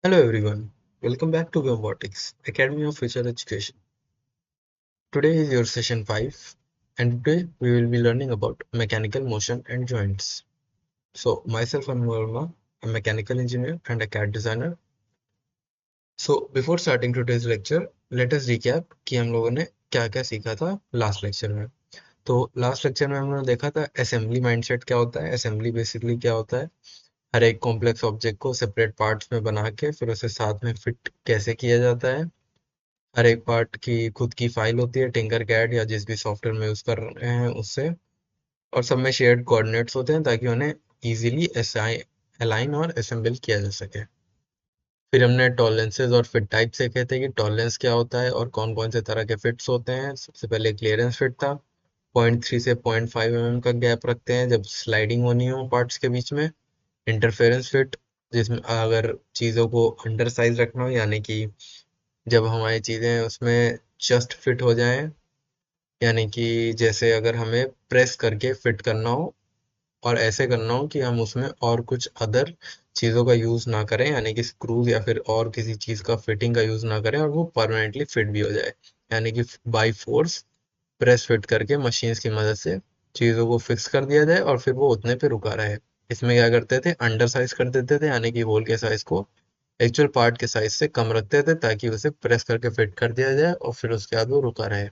Hello everyone, welcome back to Gumbotics, Academy of Future Education. Today is your session 5 and today we will be learning about mechanical motion and joints. So myself Anu Verma, a mechanical engineer and a CAD designer. So before starting today's lecture, let us recap कि हम लोगों ने क्या क्या सीखा था last lecture में। तो लास्ट लेक्चर में हमने देखा था असेंबली माइंडसेट क्या होता है, असेंबली बेसिकली क्या होता है, हर एक कॉम्प्लेक्स ऑब्जेक्ट को सेपरेट पार्ट्स में बना के फिर उसे साथ में फिट कैसे किया जाता है। हर एक पार्ट की खुद की फाइल होती है टिंकर कैड या जिस भी सॉफ्टवेयर में यूज कर रहे हैं उससे, और सब में शेयर्ड कोऑर्डिनेट्स होते हैं ताकि उन्हें इजीली अलाइन और असेंबल किया जा सके। फिर हमने टॉलरेंसेस और फिट टाइप सीखे थे कि टॉलरेंस क्या होता है और कौन कौन से तरह के फिट्स होते हैं। सबसे पहले क्लियरेंस फिट था, 0.3 से 0.5 mm का गैप रखते हैं जब स्लाइडिंग होनी हो पार्ट्स के बीच में। इंटरफेरेंस फिट, जिसमें अगर चीज़ों को अंडर साइज रखना हो, यानी कि जब हमारी चीज़ें उसमें जस्ट फिट हो जाएं, यानी कि जैसे अगर हमें प्रेस करके फिट करना हो और ऐसे करना हो कि हम उसमें और कुछ अदर चीज़ों का यूज़ ना करें, यानी कि स्क्रूज या फिर और किसी चीज़ का फिटिंग का यूज़ ना करें और वो परमानेंटली फिट भी हो जाए, यानी कि बाई फोर्स प्रेस फिट करके मशीन्स की मदद से चीज़ों को फिक्स कर दिया जाए और फिर वो उतने पे रुका रहे। इसमें क्या करते थे, अंडर साइज कर देते थे, यानी कि होल के साइज को एक्चुअल पार्ट के साइज से कम रखते थे ताकि उसे प्रेस करके फिट कर दिया जाए और फिर उसके बाद वो रुका रहे।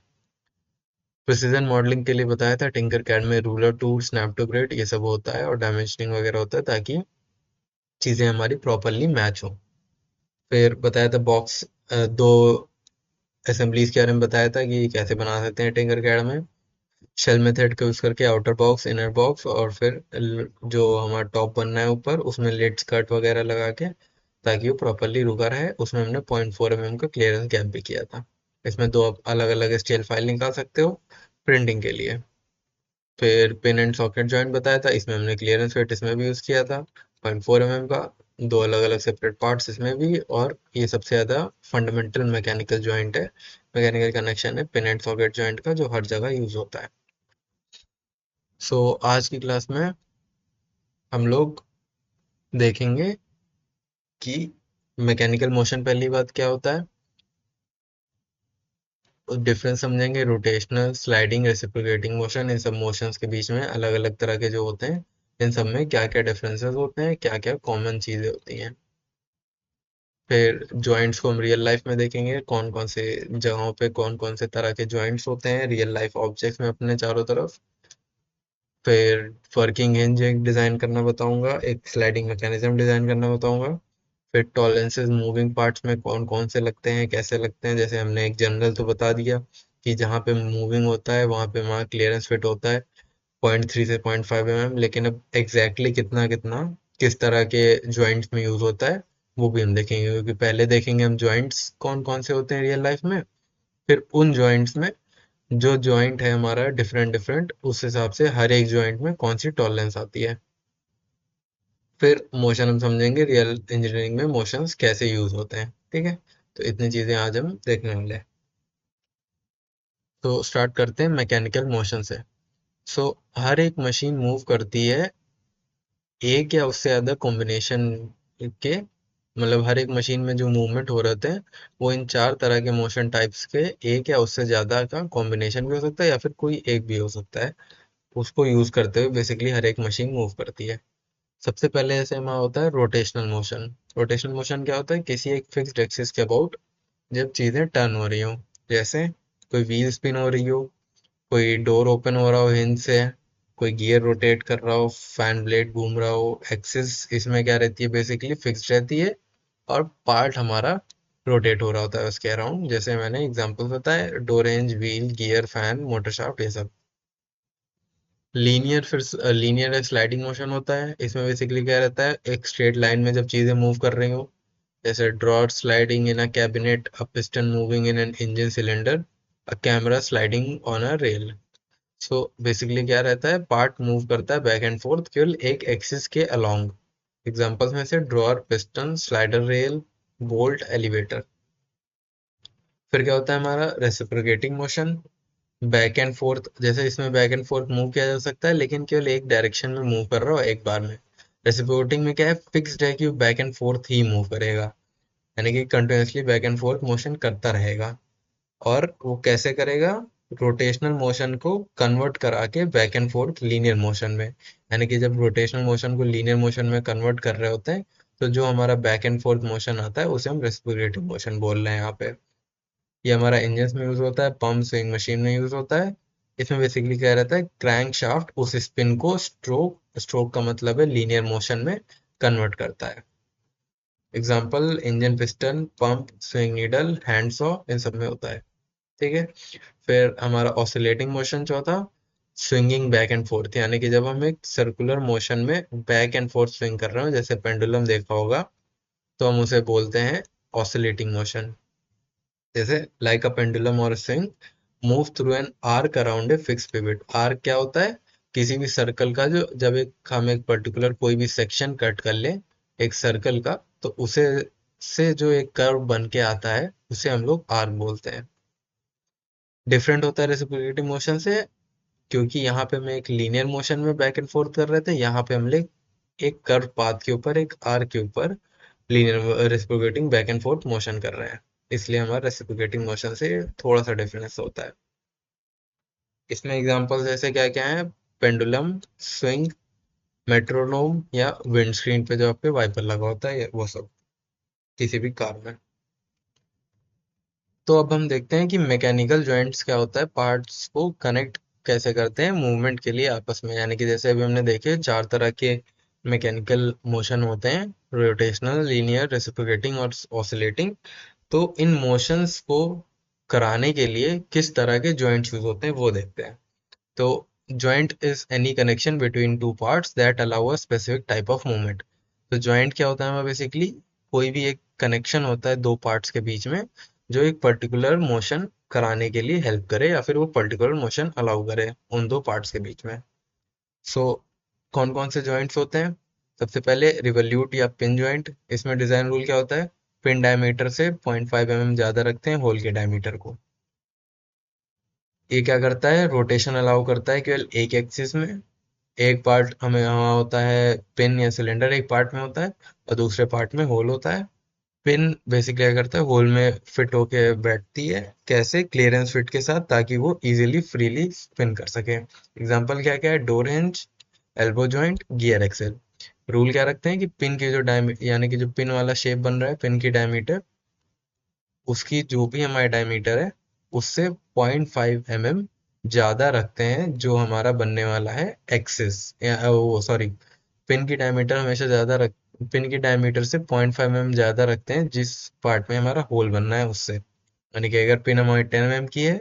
प्रिसीजन मॉडलिंग के लिए बताया था टिंकर कैड में ruler tool, snap to grid ये सब होता है और डायमेंशनिंग वगैरह होता है ताकि चीज़ें हमारी प्रॉपरली मैच हो। फिर बताया था बॉक्स, दो असेंबलीज के बारे में बताया था कि कैसे बना सकते हैं टिंकर कैड में, शेल मेथड का यूज करके आउटर बॉक्स, इनर बॉक्स, और फिर जो हमारा टॉप बनना है ऊपर उसमें लेड स्कर्ट वगैरह लगा के ताकि वो प्रॉपरली रुका रहे। उसमें हमने 0.4 mm का क्लियरेंस गैप भी किया था। इसमें दो अलग अलग स्टाइल फाइल निकाल सकते हो प्रिंटिंग के लिए। फिर पिन एंड सॉकेट जॉइंट बताया था, इसमें हमने क्लियरेंस फिट इसमें भी यूज किया था 0.4 mm का, दो अलग अलग सेपरेट पार्ट्स इसमें भी, और ये सबसे ज्यादा फंडामेंटल मैकेनिकल जॉइंट है, मैकेनिकल कनेक्शन है पिन एंड सॉकेट जॉइंट का, जो हर जगह यूज होता है। सो आज की क्लास में हम लोग देखेंगे कि मैकेनिकल मोशन पहली बात क्या होता है, डिफरेंस समझेंगे, रोटेशनल, स्लाइडिंग, रेसिप्रोकेटिंग मोशन, इन सब मोशंस के बीच में अलग अलग तरह के जो होते हैं इन सब में क्या क्या डिफरेंसेस होते हैं, क्या क्या कॉमन चीजें होती हैं। फिर जॉइंट्स को हम रियल लाइफ में देखेंगे, कौन कौन से जगहों पे कौन कौन से तरह के जॉइंट्स होते हैं रियल लाइफ ऑब्जेक्ट्स में अपने चारों तरफ। फिर वर्किंग हिंज एक डिजाइन करना बताऊंगा, एक स्लाइडिंग मैकेनिज्म डिजाइन करना बताऊंगा। फिर टॉलरेंसेस मूविंग पार्ट्स में कौन कौन से लगते हैं, कैसे लगते हैं, जैसे हमने एक जनरल तो बता दिया कि जहाँ पे मूविंग होता है वहाँ पे वहाँ क्लियरेंस फिट होता है 0.3 से 0.5 mm, लेकिन अब एग्जैक्टली कितना कितना किस तरह के जॉइंट्स में यूज होता है वो भी हम देखेंगे, क्योंकि पहले देखेंगे हम जॉइंट्स कौन कौन से होते हैं रियल लाइफ में, फिर उन जॉइंट्स में जो जॉइंट है हमारा डिफरेंट डिफरेंट उस हिसाब से हर एक जॉइंट में कौन सी टॉलरेंस आती है। फिर मोशन हम समझेंगे, रियल इंजीनियरिंग में मोशंस कैसे यूज होते हैं। ठीक है, तो इतनी चीजें आज हम देखने वाले हैं। तो स्टार्ट करते हैं मैकेनिकल मोशन से। सो हर एक मशीन मूव करती है एक या उससे ज्यादा कॉम्बिनेशन के, मतलब हर एक मशीन में जो मूवमेंट हो रहे हैं वो इन चार तरह के मोशन टाइप्स के एक या उससे ज्यादा का कॉम्बिनेशन भी हो सकता है या फिर कोई एक भी हो सकता है, उसको यूज करते हुए बेसिकली हर एक मशीन मूव करती है। सबसे पहले ऐसे में होता है रोटेशनल मोशन। रोटेशनल मोशन क्या होता है, किसी एक फिक्स्ड एक्सिस के अबाउट जब चीजें टर्न हो रही हो, जैसे कोई व्हील स्पिन हो रही हो, कोई डोर ओपन हो रहा हो हिंज से, कोई गियर रोटेट कर रहा हो, फैन ब्लेड घूम रहा हो, एक्सिस इसमें क्या रहती है बेसिकली फिक्स्ड रहती है और पार्ट हमारा रोटेट हो रहा होता है उसके अराउंड, जैसे मैंने एग्जांपल बताया door range, wheel, gear, fan, motor shaft, ये सब। लीनियर, फिर लीनियर स्लाइडिंग मोशन होता है, इसमें बेसिकली क्या रहता है, एक स्ट्रेट लाइन में जब चीजें मूव कर रही हो, जैसे drawer sliding in a cabinet, a piston moving in an engine cylinder, a camera sliding on a rail. So basically क्या रहता है, पार्ट मूव करता है बैक एंड फोर्थ केवल एक एक्सिस के अलोंग। एग्जांपल्स में से drawer, piston, slider rail, bolt, elevator. फिर क्या होता है हमारा reciprocating motion, back and fourth, जैसे इसमें बैक एंड फोर्थ मूव किया जा सकता है लेकिन केवल एक डायरेक्शन में मूव कर रहा हो एक बार में। रेसिप्रोकेटिंग में क्या है, फिक्स्ड है कि back and fourth he move करेगा। यानी कि continuously back and fourth motion करता रहेगा। और वो कैसे करेगा? रोटेशनल मोशन को कन्वर्ट करा के back and fourth linear motion में। यानी कि जब रोटेशनल मोशन को लीनियर मोशन में कन्वर्ट कर रहे होते हैं, तो जो हमारा बैक एंड फोर्थ मोशन आता है उसे हम रेसिप्रोकेटिंग मोशन बोल रहे हैं यहाँ पे। ये हमारा इंजन में यूज होता है, पंप स्विंग मशीन में यूज होता है। इसमें बेसिकली क्या रहता है, क्रैंक शाफ्ट उस स्पिन को स्ट्रोक, स्ट्रोक का मतलब है लीनियर मोशन में कन्वर्ट करता है। Example engine, piston, pump, swing needle, hand saw, इन सब में होता है। ठीक है। फिर हमारा ऑसिलेटिंग मोशन चौथा, स्विंगिंग बैक एंड फोर्थ, यानी कि जब हम एक सर्कुलर मोशन में बैक एंड फोर्थ स्विंग कर रहे हो, जैसे पेंडुलम देखा होगा, तो हम उसे बोलते हैं ऑसिलेटिंग मोशन। जैसे लाइक अ पेंडुलम और swing move through an arc around a fix pivot. Arc क्या होता है? किसी भी सर्कल का जो, जब एक हम एक पर्टिकुलर कोई भी सेक्शन कट कर ले एक सर्कल का, तो उसे से जो एक कर्व बन के आता है उसे हम लोग आर्क बोलते हैं। डिफरेंट होता है रेसिप्रोकेटिंग मोशन से, क्योंकि यहाँ पे हम एक लीनियर मोशन में बैक एंड फोर्थ कर रहे थे, यहाँ पे हम लोग एक कर्व पाथ के ऊपर, एक आर्क के ऊपर linear reciprocating back and fourth motion कर रहे हैं। इसलिए हमारा रेसिप्रोकेटिंग मोशन से थोड़ा सा डिफरेंस होता है। इसमें एग्जांपल जैसे क्या क्या है, पेंडुलम, स्विंग, मेट्रोनोम, या विंडस्क्रीन पे जो आपके वाइपर लगा होता है, वो सब किसी भी कार में। तो अब हम देखते हैं कि मैकेनिकल जॉइंट्स क्या होता है, पार्ट्स को कनेक्ट कैसे करते हैं मूवमेंट के लिए आपस में। यानी कि जैसे अभी हमने देखे 4 तरह के मैकेनिकल मोशन होते हैं, रोटेशनल, लीनियर, रेसिप्रोकेटिंग और ऑसिलेटिंग। तो इन मोशंस को कराने के लिए किस तरह के जॉइंट्स यूज होते हैं वो देखते हैं। तो joint is any connection between two parts that allow a specific type of movement. तो जॉइंट क्या होता है? बेसिकली कोई भी एक कनेक्शन होता है दो पार्ट्स के बीच में, जो एक पर्टिकुलर मोशन कराने के लिए हेल्प करे, या फिर वो पर्टिकुलर मोशन अलाउ करे उन दो पार्ट्स के बीच में। सो कौन कौन से जॉइंट्स होते हैं? सबसे पहले रिवोल्यूट या पिन जॉइंट। इसमें डिजाइन रूल क्या होता है? पिन डायमीटर से 0.5 mm ज्यादा रखते हैं होल के डायमीटर को। ये क्या करता है? रोटेशन अलाउ करता है केवल एक एक्सिस में। एक पार्ट हमें यहाँ होता है पिन या सिलेंडर, एक पार्ट में होता है, और दूसरे पार्ट में होल होता है। पिन बेसिकली क्या करता है? होल में फिट होके बैठती है, कैसे? क्लियरेंस फिट के साथ, ताकि वो इजीली फ्रीली स्पिन कर सके। एग्जांपल क्या क्या है? Door hinge, elbow joint, gear axle. Rule क्या रखते हैं कि पिन की जो यानी कि जो पिन वाला शेप बन रहा है, पिन की डायमीटर, उसकी जो भी हमारा डायमीटर है उससे 0.5 mm ज्यादा रखते हैं जो हमारा बनने वाला है एक्सिस, या वो सॉरी, पिन की डायमीटर हमेशा ज्यादा रख पिन की डायमीटर से 0.5 mm ज्यादा रखते हैं जिस पार्ट में हमारा होल बनना है उससे। यानी कि अगर पिन हमारी 10 mm की है,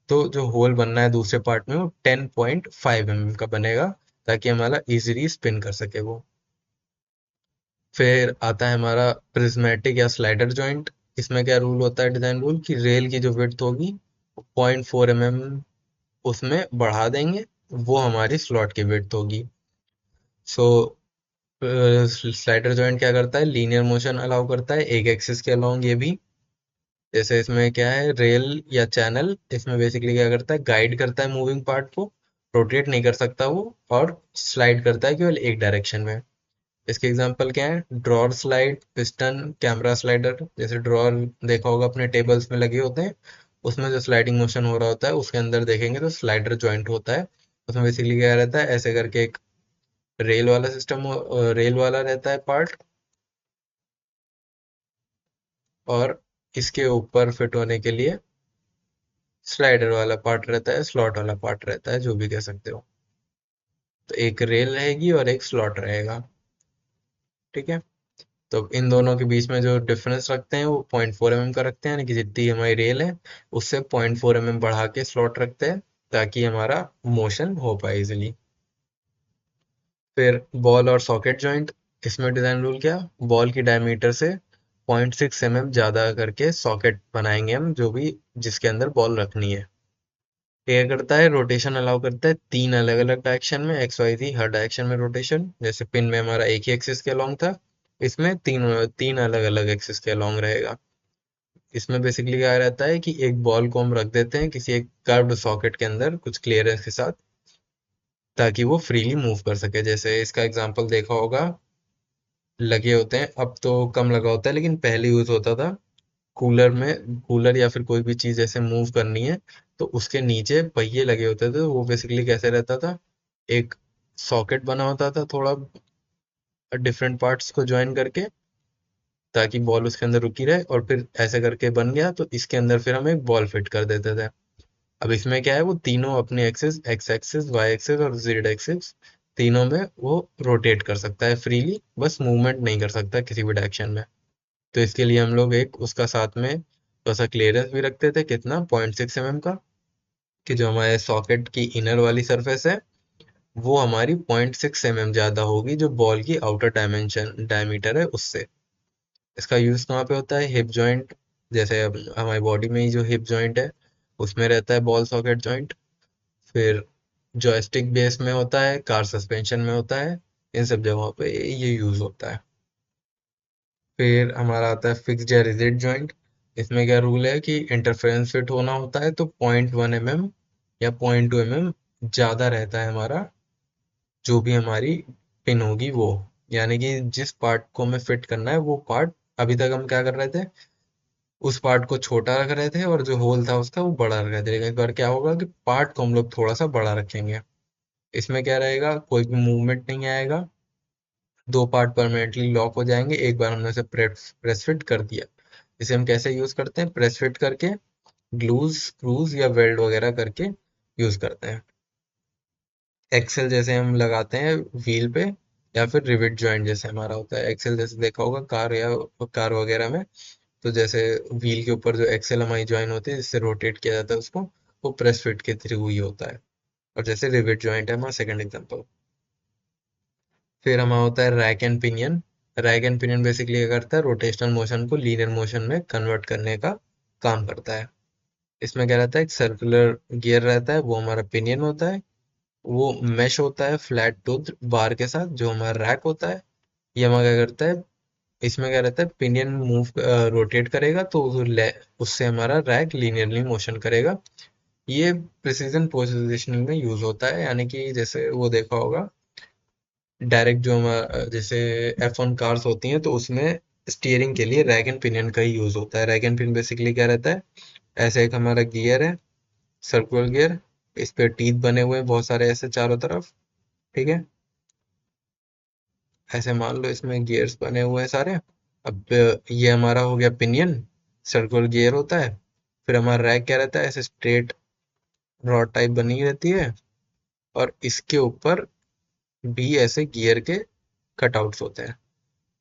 तो जो होल बनना है दूसरे पार्ट में वो 10.5 mm का बनेगा, ताकि हमारा इजीली स्पिन कर सके वो। फिर आता है हमारा प्रिज्मेटिक या स्लाइडर जॉइंट। इसमें क्या रूल होता है, डिजाइन रूल, कि रेल की जो विड्थ होगी 0.4 mm उसमें बढ़ा देंगे, वो हमारी स्लॉट की विड्थ होगी। सो स्लाइडर जॉइंट क्या करता है? लीनियर मोशन अलाउ करता है एक एक्सिस के अलोंग। ये भी जैसे इसमें क्या है, रेल या चैनल, इसमें बेसिकली क्या करता है? गाइड करता है मूविंग पार्ट को, रोटेट नहीं कर सकता वो, और स्लाइड करता है केवल एक डायरेक्शन में। इसके एग्जांपल क्या है? Drawer slide, piston, camera slider. जैसे ड्रॉर देखा होगा अपने टेबल्स में लगे होते हैं, उसमें जो स्लाइडिंग मोशन हो रहा होता है उसके अंदर देखेंगे तो स्लाइडर जॉइंट होता है। उसमें बेसिकली क्या रहता है, ऐसे करके एक रेल वाला सिस्टम, रेल वाला रहता है पार्ट, और इसके ऊपर फिट होने के लिए स्लाइडर वाला पार्ट रहता है, स्लॉट वाला पार्ट रहता है, जो भी कह सकते हो। तो एक रेल रहेगी और एक स्लॉट रहेगा। ठीक है। तो इन दोनों के बीच में जो डिफरेंस रखते हैं वो 0.4 mm का रखते हैं, यानी कि जितनी हमारी रेल है उससे 0.4 mm बढ़ा के स्लॉट रखते हैं, ताकि हमारा मोशन हो पाए इजिली। फिर बॉल और सॉकेट जॉइंट। इसमें डिजाइन रूल क्या? बॉल की डायमीटर से 0.6 mm ज्यादा करके सॉकेट बनाएंगे हम, जो भी जिसके अंदर बॉल रखनी है। ये क्या करता है? रोटेशन अलाउ करता है तीन अलग अलग डायरेक्शन में, एक्स वाई जी हर डायरेक्शन में रोटेशन। जैसे पिन में हमारा एक ही एक्सिस के अलोंग था, इसमें तीन तीन अलग अलग एक्सिस के अलोंग रहेगा। इसमें बेसिकली क्या रहता है कि एक बॉल को हम रख देते हैं किसी एक कर्व्ड सॉकेट के अंदर कुछ क्लियरेंस के साथ, ताकि वो फ्रीली मूव कर सके। जैसे इसका एग्जांपल देखा होगा, लगे होते हैं, अब तो कम लगा होता है, लेकिन पहले यूज होता था। कूलर में, कूलर या फिर कोई भी चीज ऐसे मूव करनी है तो उसके नीचे पहिए लगे होते थे। वो बेसिकली कैसे रहता था, एक सॉकेट बना होता था थोड़ा डिफरेंट पार्ट्स को ज्वाइन करके, ताकि बॉल उसके अंदर रुकी रहे, और फिर ऐसे करके बन गया तो इसके अंदर फिर हम एक बॉल फिट कर देते थे। अब इसमें क्या है, वो तीनों अपने axis, X axis, Y axis और जेड एक्सिस, तीनों में वो रोटेट कर सकता है फ्रीली, बस मूवमेंट नहीं कर सकता किसी भी डायरेक्शन में। तो इसके लिए हम लोग एक उसका साथ में थोड़ा सा क्लियरेंस भी रखते थे, कितना, 0.6 mm का, कि जो हमारे सॉकेट की इनर वाली सरफेस है वो हमारी 0.6 mm ज्यादा होगी जो बॉल की आउटर डायमेंशन डायमीटर है उससे। इसका यूज कहाँ पे होता है, हिप जॉइंट, जैसे अब हमारी बॉडी में ही जो हिप जॉइंट है उसमें रहता है बॉल सॉकेट जॉइंट। फिर जॉयस्टिक बेस में होता है, कार सस्पेंशन में होता है, इन सब जगहों पे ये यूज होता है। फिर हमारा आता है फिक्स्ड या रिजिड जॉइंट। इसमें क्या रूल है कि इंटरफेरेंस फिट होना होता है तो 0.1 mm या 0.2 mm ज्यादा रहता है हमारा, जो भी हमारी पिन होगी वो, यानी कि जिस पार्ट को हमें फिट करना है वो पार्ट, अभी तक हम क्या कर रहे थे, उस पार्ट को छोटा रख रहे थे और जो होल था उसका वो बड़ा रख रहे थे, लेकिन एक बार क्या होगा कि पार्ट को हम लोग थोड़ा सा बड़ा रखेंगे। इसमें क्या रहेगा, कोई भी मूवमेंट नहीं आएगा, दो पार्ट परमानेंटली लॉक हो जाएंगे एक बार हमने उसे प्रेस फिट कर दिया। इसे हम कैसे यूज करते हैं, प्रेस फिट करके, ग्लूज, स्क्रूज या वेल्ड वगैरह करके यूज करते हैं। एक्सेल जैसे हम लगाते हैं व्हील पे, या फिर रिवेट जॉइंट जैसे हमारा होता है। एक्सेल जैसे देखा होगा कार या कार वगैरह में, तो जैसे व्हील के ऊपर जो एक्सेल हमारी ज्वाइन होती है जिससे रोटेट किया जाता है उसको, वो प्रेस फिट के थ्रू ही होता है। और जैसे रिवेट जॉइंट है हमारा सेकंड एग्जांपल। फिर हमारा होता है rack and pinion. Rack and pinion basically क्या करता है, रोटेशनल मोशन को लीनियर मोशन में कन्वर्ट करने का काम करता है। इसमें क्या रहता है, एक सर्कुलर गियर रहता है, वो हमारा पिनियन होता है। वो मेश होता है फ्लैट टूथ बार के साथ, जो हमारा रैक होता है। ये हमारा क्या करता है, इसमें क्या रहता है, पिनियन मूव रोटेट करेगा तो उससे हमारा रैक लीनियरली मोशन करेगा। ये प्रिसीजन पोजिशनिंग में यूज होता है, यानी कि जैसे वो देखा होगा डायरेक्ट जो हमारा जैसे F1 कार्स होती हैं तो उसमें स्टीयरिंग के लिए रैक एंड पिनियन का ही यूज होता है। रैक एंड पिनियन बेसिकली क्या रहता है, ऐसे एक हमारा गियर है, सर्कुलर गियर, इस पे टीथ बने हुए हैं बहुत सारे ऐसे चारों तरफ, ठीक है। ऐसे मान लो इसमें गियर्स बने हुए हैं सारे। अब ये हमारा हो गया पिनियन, सर्कुलर गियर होता है। फिर हमारा रैक क्या रहता है, ऐसे स्ट्रेट रॉड टाइप बनी रहती है, और इसके ऊपर भी ऐसे गियर के कटआउट्स होते हैं।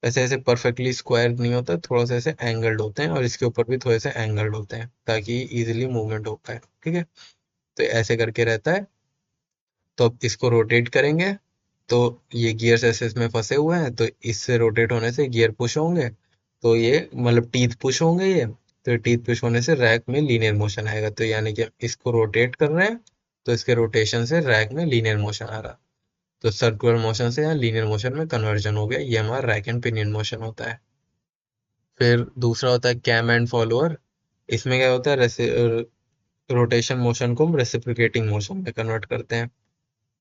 ऐसे ऐसे परफेक्टली स्क्वायर नहीं होता, थोड़ा सा ऐसे एंगल्ड होते हैं, और इसके ऊपर भी थोड़े से एंगल्ड होते हैं ताकि इजीली मूवमेंट हो पाए, ठीक है। तो ऐसे करके रहता है। तो अब इसको रोटेट करेंगे तो ये गियर्स ऐसे इसमें फंसे हुए हैं, तो इससे रोटेट होने से गियर पुश होंगे, तो ये मतलब टीथ पुश होंगे ये, तो टीथ पुश होने से रैक में लीनियर मोशन आएगा, तो यानी कि हम इसको रोटेट कर रहे हैं तो इसके रोटेशन से रैक में लीनियर मोशन आ रहा, तो सर्कुलर मोशन से यहाँ लीनियर मोशन में कन्वर्जन हो गया। ये हमारा रैक एंड पिनियन मोशन होता है। फिर दूसरा होता है कैम एंड फॉलोअर। इसमें क्या होता है, रोटेशन मोशन को हम रेसिप्रोकेटिंग मोशन में कन्वर्ट करते हैं।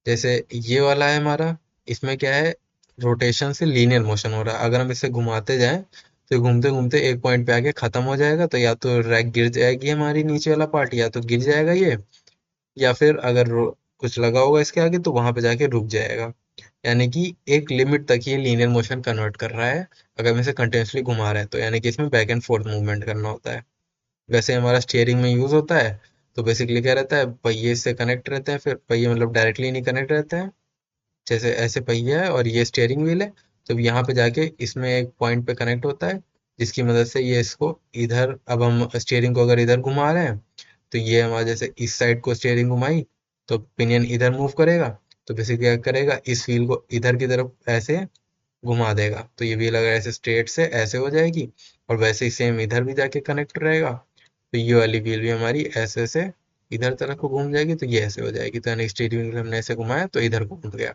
जैसे ये वाला है हमारा, इसमें क्या है, रोटेशन से लीनियर मोशन हो रहा है, अगर हम इसे घुमाते जाएं तो घूमते घूमते एक पॉइंट पे आके खत्म हो जाएगा, तो या तो रैक गिर जाएगी हमारी नीचे वाला पार्ट, या तो गिर जाएगा ये, या फिर अगर कुछ लगा होगा इसके आगे तो वहां पे जाके रुक जाएगा। यानी कि एक लिमिट तक ये लीनियर मोशन कन्वर्ट कर रहा है, अगर हम इसे कंटिन्यूसली घुमा रहे हैं तो, यानी कि इसमें बैक एंड फोर्थ मूवमेंट करना होता है। वैसे हमारा स्टीयरिंग में यूज होता है, तो बेसिकली क्या रहता है, पहिए से कनेक्ट रहते हैं, फिर पहिए मतलब डायरेक्टली नहीं कनेक्ट रहते हैं, जैसे ऐसे पहिया है और ये स्टीयरिंग व्हील है, तो यहाँ पे जाके इसमें एक पॉइंट पे कनेक्ट होता है, जिसकी मदद से ये इसको इधर, अब हम स्टीयरिंग को अगर इधर घुमा रहे हैं तो ये हमारा जैसे इस साइड को स्टीयरिंग घुमाई तो पिनियन इधर मूव करेगा, तो बेसिकली क्या करेगा, इस व्हील को इधर की तरफ ऐसे घुमा देगा, तो ये व्हील अगर ऐसे स्ट्रेट से ऐसे हो जाएगी, और वैसे ही सेम इधर भी जाके कनेक्ट रहेगा, तो ये वाली व्हील भी हमारी ऐसे से इधर तरफ को घूम जाएगी, तो ये ऐसे हो जाएगी, तो यानी स्टीयरिंग व्हील हमने ऐसे घुमाया तो इधर को घूम गया।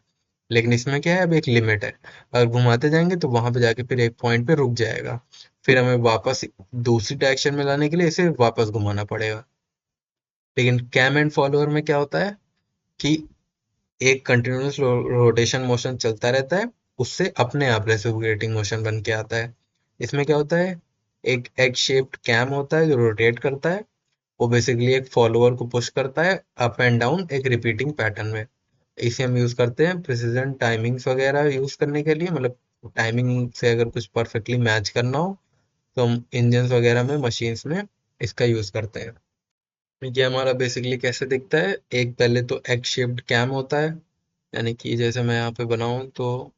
लेकिन इसमें क्या है, अब एक लिमिट है, अगर घुमाते जाएंगे तो वहां पे जाके फिर एक पॉइंट पे रुक जाएगा, फिर हमें वापस दूसरी डायरेक्शन में लाने के लिए इसे वापस घुमाना पड़ेगा। लेकिन कैम एंड फॉलोअर में क्या होता है कि एक कंटिन्यूअस रोटेशन मोशन चलता रहता है, उससे अपने आप रेसिप्रोकेटिंग मोशन बन के आता है। इसमें क्या होता है, एक एग शेप्ड कैम होता है जो रोटेट करता है। वो बेसिकली एक फॉलोअर को पुश करता है अप एंड डाउन एक रिपीटिंग पैटर्न में। इसे हम यूज करते हैं प्रिसीजन टाइमिंग्स वगैरह यूज करने के लिए, मतलब टाइमिंग से अगर कुछ परफेक्टली मैच करना हो तो हम इंजन्स वगैरह में, मशीन्स में इसका यूज करते हैं। ये हमारा बेसिकली कैसे दिखता है, एक पहले तो एग शेप्ड कैम होता है, यानी कि जैसे मैं यहाँ पे बनाऊं तो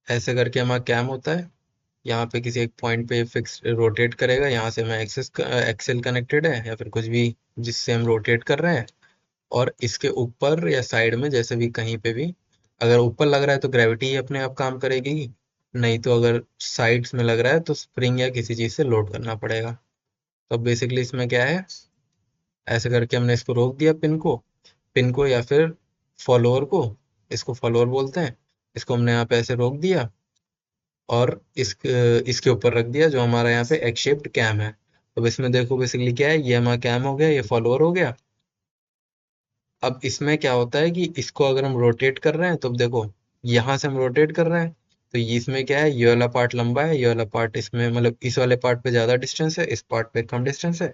ऐसे करके हमारा कैम होता है। यहाँ पे किसी एक पॉइंट पे फिक्स रोटेट करेगा, यहाँ से मैं एक्सेल कनेक्टेड है या फिर कुछ भी जिससे हम रोटेट कर रहे हैं। और इसके ऊपर या साइड में जैसे भी कहीं पे भी, अगर ऊपर लग रहा है तो ग्रेविटी ही अपने आप काम करेगी, नहीं तो अगर साइड्स में लग रहा है तो स्प्रिंग या किसी चीज से लोड करना पड़ेगा। तो अब बेसिकली इसमें क्या है, ऐसे करके हमने इसको रोक दिया पिन को या फिर फॉलोअर को, इसको फॉलोअर बोलते हैं। इसको हमने यहाँ पे ऐसे रोक दिया और इसके ऊपर रख दिया जो हमारा यहाँ पे एग शेप्ड कैम है। अब इसमें देखो बेसिकली क्या है, ये हमारा कैम हो गया, ये फॉलोअर हो गया। अब इसमें क्या होता है कि इसको अगर हम रोटेट कर रहे हैं तो अब देखो, यहाँ से हम रोटेट कर रहे हैं तो ये इसमें क्या है, ये वाला पार्ट लंबा है, ये वाला पार्ट इसमें, मतलब इस वाले पार्ट पे ज्यादा डिस्टेंस है, इस पार्ट पे कम डिस्टेंस है।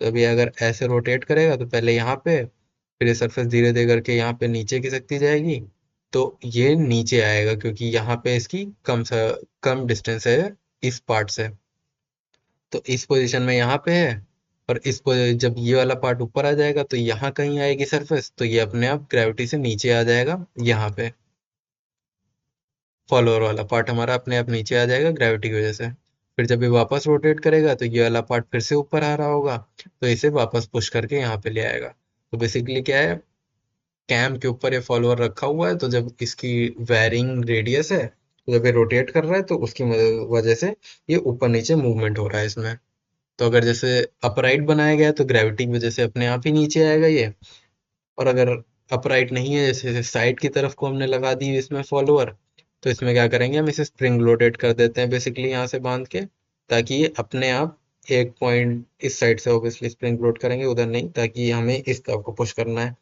तो अभी अगर ऐसे रोटेट करेगा तो पहले यहाँ पे, फिर ये सरफेस धीरे धीरे करके यहाँ पे नीचे खिसकती जाएगी। तो ये नीचे आएगा क्योंकि यहाँ पे इसकी कम डिस्टेंस है इस पार्ट से। तो इस पोजीशन में यहाँ पे है। और जब ये वाला पार्ट ऊपर आ जाएगा तो यहाँ कहीं आएगी सरफेस, तो ये अपने आप ग्रेविटी से नीचे आ जाएगा यहाँ पे। फॉलोअर वाला पार्ट हमारा अपने आप नीचे आ जाएगा ग्रेविटी की वजह से। फिर जब ये वापस रोटेट करेगा तो ये वाला पार्ट फिर से ऊपर आ रहा होगा, तो इसे वापस पुश करके यहाँ पे ले आएगा। तो बेसिकली क्या है, कैम के ऊपर ये फॉलोअर रखा हुआ है, तो जब इसकी वैरिंग रेडियस है तो जब ये रोटेट कर रहा है तो उसकी वजह से ये ऊपर नीचे मूवमेंट हो रहा है इसमें। तो अगर जैसे अपराइट बनाया गया है तो ग्रेविटी की वजह से अपने आप ही नीचे आएगा ये। और अगर अपराइट नहीं है, जैसे साइड की तरफ को हमने लगा दी इसमें फॉलोअर, तो इसमें क्या करेंगे, हम इसे स्प्रिंग लोडेड कर देते हैं बेसिकली यहाँ से बांध के, ताकि ये अपने आप एक पॉइंट इस साइड से ऑब्वियसली स्प्रिंग लोड करेंगे, उधर नहीं, ताकि हमें इस तरफ को पुश करना है।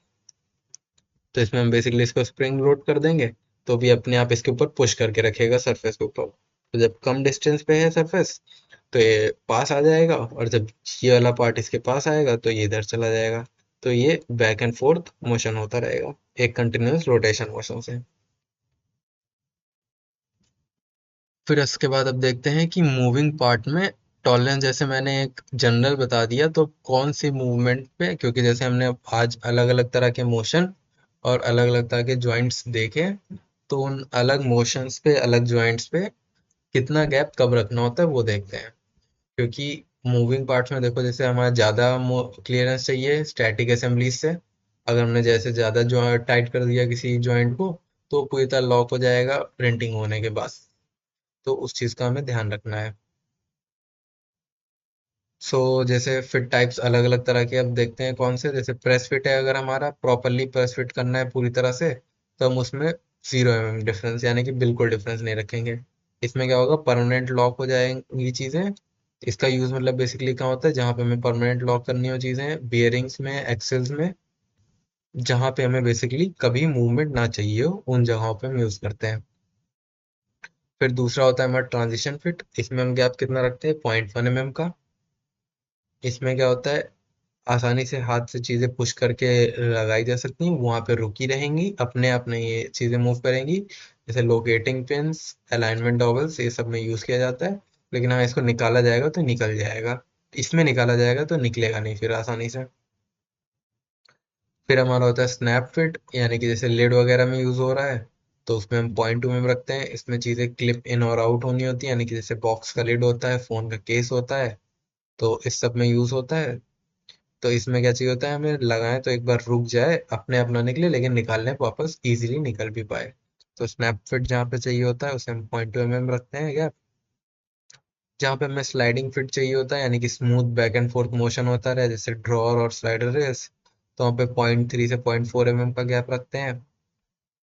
तो इसमें हम बेसिकली इसको स्प्रिंग लोड कर देंगे, तो भी अपने आप इसके ऊपर पुश करके रखेगा सरफेस के ऊपर। तो जब कम डिस्टेंस पे है सरफेस तो ये पास आ जाएगा, और जब ये वाला पार्ट इसके पास आएगा तो ये इधर चला जाएगा। तो ये बैक एंड फोर्थ मोशन होता रहेगा एक कंटिन्यूअस रोटेशन मोशन से। फिर इसके बाद अब देखते हैं कि मूविंग पार्ट में टॉलरेंस, जैसे मैंने एक जनरल बता दिया, तो कौन सी मूवमेंट पे, क्योंकि जैसे हमने आज अलग अलग तरह के मोशन और अलग अलग तरह के जॉइंट्स देखे, तो उन अलग मोशंस पे, अलग जॉइंट्स पे कितना गैप कब रखना होता है वो देखते हैं। क्योंकि मूविंग पार्ट्स में देखो, जैसे हमारा ज़्यादा क्लियरेंस चाहिए स्टैटिक असेंबलीज से, अगर हमने जैसे ज़्यादा जो टाइट कर दिया किसी जॉइंट को तो पूरी तरह लॉक हो जाएगा प्रिंटिंग होने के बाद। तो उस चीज़ का हमें ध्यान रखना है। सो जैसे फिट टाइप्स अलग अलग तरह के अब देखते हैं कौन से, जैसे प्रेस फिट है, अगर हमारा प्रॉपरली प्रेस फिट करना है पूरी तरह से, तो हम उसमें 0 mm डिफरेंस, यानी कि बिल्कुल डिफरेंस नहीं रखेंगे। इसमें क्या होगा, परमानेंट लॉक हो जाएंगी चीज़ें। इसका यूज मतलब बेसिकली क्या होता है, जहाँ पे हमें परमानेंट लॉक करनी हो चीज़ें, बियरिंग्स में, एक्सेल्स में, जहाँ पे हमें बेसिकली कभी मूवमेंट ना चाहिए हो उन जगहों पे हम यूज करते हैं। फिर दूसरा होता है हमारा ट्रांजिशन फिट, इसमें हम गैप कितना रखते हैं, 0.1 mm का। इसमें क्या होता है, आसानी से हाथ से चीजें पुश करके लगाई जा सकती हैं, वहां पे रुकी रहेंगी, अपने आप नहीं ये चीजें मूव करेंगी। जैसे लोकेटिंग पिंस, अलाइनमेंट डॉवल्स, ये सब में यूज किया जाता है। लेकिन हाँ, इसको निकाला जाएगा तो निकल जाएगा, इसमें निकाला जाएगा तो निकलेगा नहीं फिर आसानी से। फिर हमारा होता है स्नैप फिट, यानी कि जैसे लिड वगैरह में यूज हो रहा है, तो उसमें हम 0.2 mm रखते हैं। इसमें चीजें क्लिप इन और आउट होनी होती है, यानी कि जैसे बॉक्स का लिड होता है, फोन का केस होता है, तो इस सब में यूज होता है। तो इसमें क्या चाहिए होता है, हमें लगाएं तो एक बार रुक जाए, अपने आप ना निकले, लेकिन निकालने पे वापस इजीली निकल भी पाए। तो स्नैप फिट जहाँ पे चाहिए होता है उसे हम 0.2 mm रखते हैं गैप। जहाँ पे हमें स्लाइडिंग फिट चाहिए होता है, यानी कि smooth back and fourth motion होता रहे, जैसे ड्रॉर और स्लाइडर रेस, तो वहाँ पे 0.3 से 0.4 mm का गैप रखते हैं।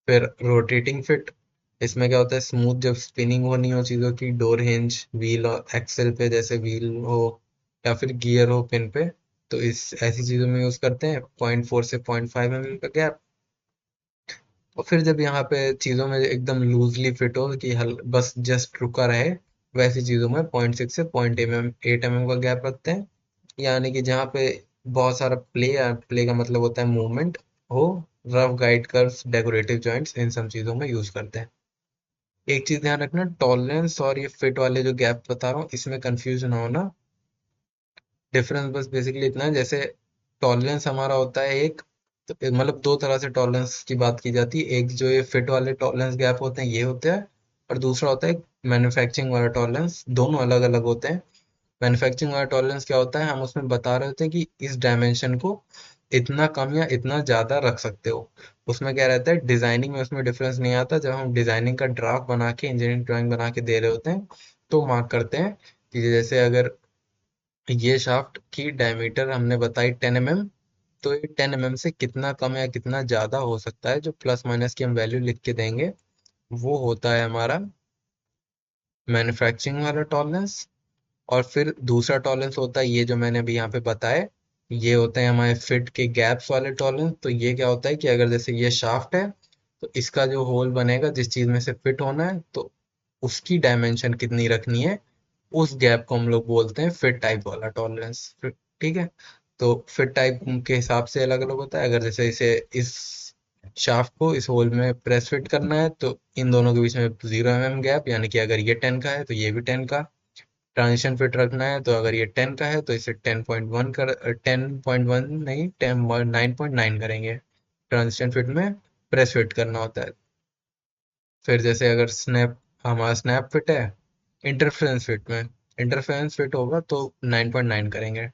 फिर रोटेटिंग फिट, इसमें क्या होता है, स्मूथ जब स्पिनिंग होनी हो चीज़ों की, डोर हिंज, व्हील और एक्सेल पे, जैसे व्हील हो या फिर गियर हो पिन पे, तो इस ऐसी चीज़ों में यूज़ करते हैं 0.4 से 0.5 mm का गैप। और फिर जब यहाँ पे चीज़ों में एकदम लूजली फिट हो कि हल बस जस्ट रुका रहे, वैसी चीज़ों में 0.6 से 0.8 mm का गैप रखते हैं। यानी कि जहाँ पे बहुत सारा प्ले का मतलब होता है मूवमेंट हो, rough guide curves, decorative joints, इन सब चीज़ों में यूज करते हैं। एक चीज ध्यान रखना, टॉलरेंस और ये फिट वाले जो गैप बता रहा हूँ इसमें कंफ्यूज ना होना। डिफरेंस बस बेसिकली इतना है, जैसे टॉलरेंस हमारा होता है एक, तो मतलब दो तरह से टॉलरेंस की बात की जाती है। एक जो ये फिट वाले टॉलरेंस गैप होते हैं ये होते हैं, और दूसरा होता है मैन्युफैक्चरिंग वाला टॉलरेंस। दोनों अलग अलग होते हैं। मैन्युफैक्चरिंग वाला टॉलरेंस क्या होता है, हम उसमें बता रहे होते हैं कि इस डायमेंशन को इतना कम या इतना ज्यादा रख सकते हो। उसमें क्या रहता है, डिजाइनिंग में उसमें डिफरेंस नहीं आता। जब हम डिजाइनिंग का ड्राफ्ट बना के, इंजीनियरिंग ड्राइंग बना के दे रहे होते हैं, तो मार्क करते हैं कि जैसे अगर ये शाफ्ट की डायमीटर हमने बताई 10 mm, तो ये 10 mm से कितना कम या कितना ज्यादा हो सकता है, जो प्लस माइनस की हम वैल्यू लिख के देंगे, वो होता है हमारा मैन्युफैक्चरिंग वाला टॉलरेंस। और फिर दूसरा टॉलरेंस होता है ये जो मैंने अभी यहाँ पे बताया, ये होते हैं हमारे फिट के गैप्स वाले टॉलरेंस। तो ये क्या होता है कि अगर जैसे ये शाफ्ट है, तो इसका जो होल बनेगा जिस चीज में से फिट होना है, तो उसकी डायमेंशन कितनी रखनी है, उस गैप को हम लोग बोलते हैं फिट टाइप वाला टॉलरेंस। ठीक है। तो फिट टाइप के हिसाब से अलग अलग होता है। अगर जैसे इसे इस शाफ्ट को इस होल में प्रेस फिट करना है, तो इन दोनों के बीच में 0 mm गैप, यानी कि अगर ये 10 का है तो ये भी 10 का। ट्रांजिशन फिट रखना है, तो अगर ये 10 का है तो इसे 10.1 कर 10.1 नहीं 9.9 करेंगे। ट्रांजिशन फिट में प्रेस फिट करना होता है। फिर जैसे अगर स्नैप, हमारा स्नैप फिट है, इंटरफेरेंस फिट में इंटरफेरेंस फिट होगा तो 9.9 करेंगे।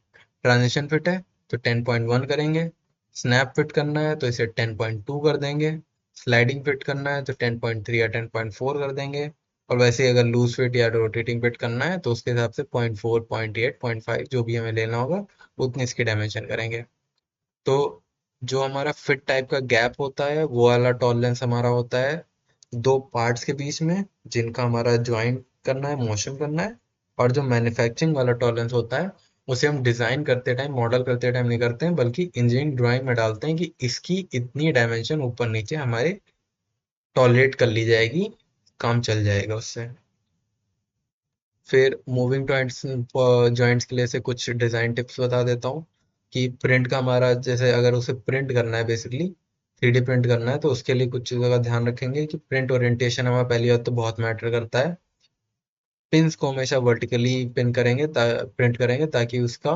ट्रांजिशन फिट है तो 10.1 करेंगे। स्नैप फिट करना है तो इसे 10.2 कर देंगे। स्लाइडिंग फिट करना है तो 10.3 या 10.4 कर देंगे। और वैसे ही अगर लूज फिट या रोटेटिंग फिट करना है तो उसके हिसाब से 0.4, 0.8, 0.5 जो भी हमें लेना होगा, उतनी इसकी डायमेंशन करेंगे। तो जो हमारा फिट टाइप का गैप होता है, वो वाला टॉलरेंस हमारा होता है दो पार्ट्स के बीच में, जिनका हमारा ज्वाइंट करना है, मोशन करना है। और जो मैन्युफैक्चरिंग वाला टॉलरेंस होता है, उसे हम डिजाइन करते टाइम, मॉडल करते टाइम नहीं करते हैं, बल्कि इंजीनियरिंग ड्राइंग में डालते हैं कि इसकी इतनी डायमेंशन ऊपर नीचे हमारे टॉलरेट कर ली जाएगी, काम चल जाएगा उससे। फिर मूविंग जॉइंट्स, जॉइंट्स के लिए से कुछ डिजाइन टिप्स बता देता हूँ। कि प्रिंट का हमारा, जैसे अगर उसे प्रिंट करना है, बेसिकली 3D प्रिंट करना है, तो उसके लिए कुछ चीज़ों का ध्यान रखेंगे कि प्रिंट ओरिएंटेशन हमारा पहली बात तो बहुत मैटर करता है। पिंस को हमेशा वर्टिकली पिन करेंगे, प्रिंट करेंगे, ताकि उसका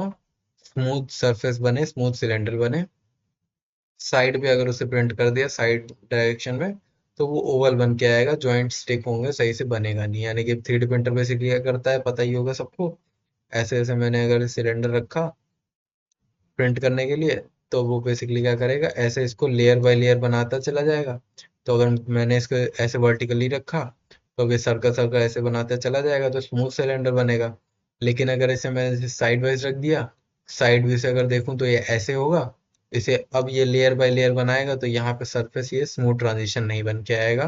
स्मूथ सरफेस बने, स्मूथ सिलेंडर बने। साइड पे अगर उसे प्रिंट कर दिया साइड डायरेक्शन में, तो वो ओवल बन के आएगा, जॉइंट स्टिक होंगे, सही से बनेगा नहीं। यानी कि 3D प्रिंटर बेसिकली क्या करता है पता ही होगा सबको। ऐसे ऐसे मैंने अगर सिलेंडर रखा प्रिंट करने के लिए, तो वो बेसिकली क्या करेगा, ऐसे इसको लेयर बाय लेयर बनाता चला जाएगा। तो अगर मैंने इसको ऐसे वर्टिकली रखा, तो अगर सर्कल सर्कल ऐसे बनाता चला जाएगा तो स्मूथ सिलेंडर बनेगा। लेकिन अगर इसे मैंने साइड वाइज रख दिया, साइड व्यू से अगर देखूं तो ये ऐसे होगा। इसे अब ये लेयर बाय लेयर बनाएगा, तो यहाँ पे सरफेस ये स्मूथ ट्रांजिशन नहीं बन के आएगा,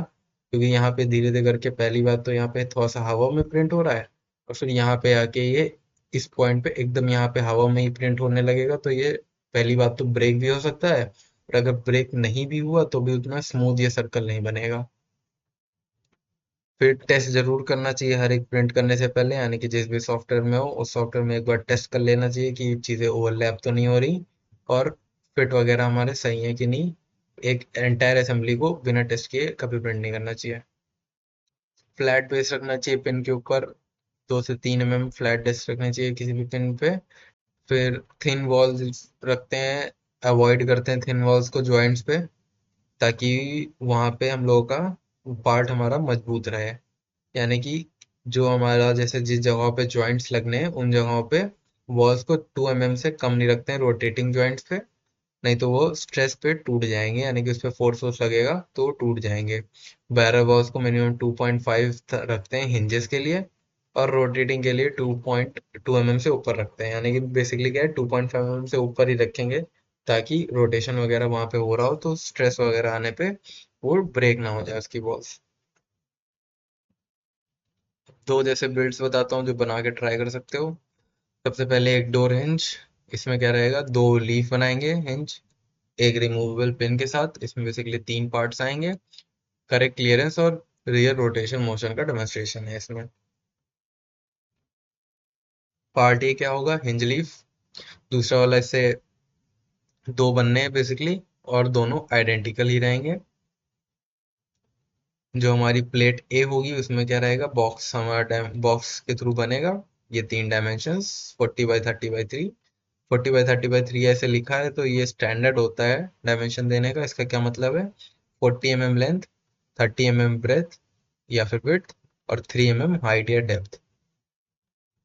क्योंकि यहाँ पे धीरे धीरे करके पहली बात तो यहाँ पे थोड़ा सा हवा में प्रिंट हो रहा है, और फिर यहाँ पे आके ये इस पॉइंट पे एकदम यहाँ पे हवा में ही प्रिंट होने लगेगा। तो ये पहली बात तो ब्रेक भी हो सकता है, और अगर ब्रेक नहीं भी हुआ तो भी उतना स्मूथ ये सर्कल नहीं बनेगा। फिर टेस्ट जरूर करना चाहिए हर एक प्रिंट करने से पहले, यानी कि जिस भी सॉफ्टवेयर में हो उस सॉफ्टवेयर में एक बार टेस्ट कर लेना चाहिए कि ये चीज़ें ओवरलैप तो नहीं हो रही, और फिट वगैरह हमारे सही है कि नहीं। एक एंटायर असेंबली को बिना टेस्ट किए कभी प्रिंट नहीं करना चाहिए। फ्लैट बेस रखना चाहिए पिन के ऊपर, 2 से 3 mm फ्लैट बेस रखना चाहिए किसी भी पिन पे। फिर थिन वॉल्स रखते हैं, अवॉइड करते हैं थिन वॉल्स को जॉइंट्स पे, ताकि वहां पे हम लोगों का पार्ट हमारा मजबूत रहे। यानी कि जो हमारा जैसे जिस जगहों पे जॉइंट्स लगने हैं उन जगहों पे वॉल्स को 2 mm से कम नहीं रखते हैं रोटेटिंग जॉइंट्स पे। नहीं तो वो स्ट्रेस पे टूट जाएंगे, यानी कि उस पर फोर्स फोर्स लगेगा तो वो टूट जाएंगे। बैरल वॉल्स को मिनिमम 2.5 रखते हैं हिंजेस के लिए, और रोटेटिंग के लिए 2.2 mm से ऊपर रखते हैं। यानी कि बेसिकली क्या है, 2.5 mm से ऊपर ही रखेंगे, ताकि रोटेशन वगैरह वहां पे हो रहा हो तो स्ट्रेस वगैरह आने पे वो ब्रेक ना हो जाए उसकी वॉल्स। दो जैसे बिल्ड्स बताता हूँ जो बना के ट्राई कर सकते हो। सबसे पहले एक डोर हिंज। इसमें क्या रहेगा, दो लीफ बनाएंगे हिंज, एक रिमूवेबल पिन के साथ। इसमें बेसिकली 3 पार्ट्स आएंगे, करेक्ट क्लियरेंस और रियर रोटेशन मोशन का डेमोन्स्ट्रेशन है इसमें। पार्ट ए क्या होगा, हिंज लीफ। दूसरा वाला, इससे दो बनने हैं बेसिकली, और दोनों आइडेंटिकल ही रहेंगे। जो हमारी प्लेट ए होगी उसमें क्या रहेगा, बॉक्स हमारा बॉक्स के थ्रू बनेगा। ये 3 डायमेंशंस, 40x30x3। 40x30x3 ऐसे लिखा है तो ये स्टैंडर्ड होता है डायमेंशन देने का। इसका क्या मतलब है, 40 mm लेंथ, 30 mm ब्रेथ या फिर विड्थ, और 3 mm हाइट या डेप्थ।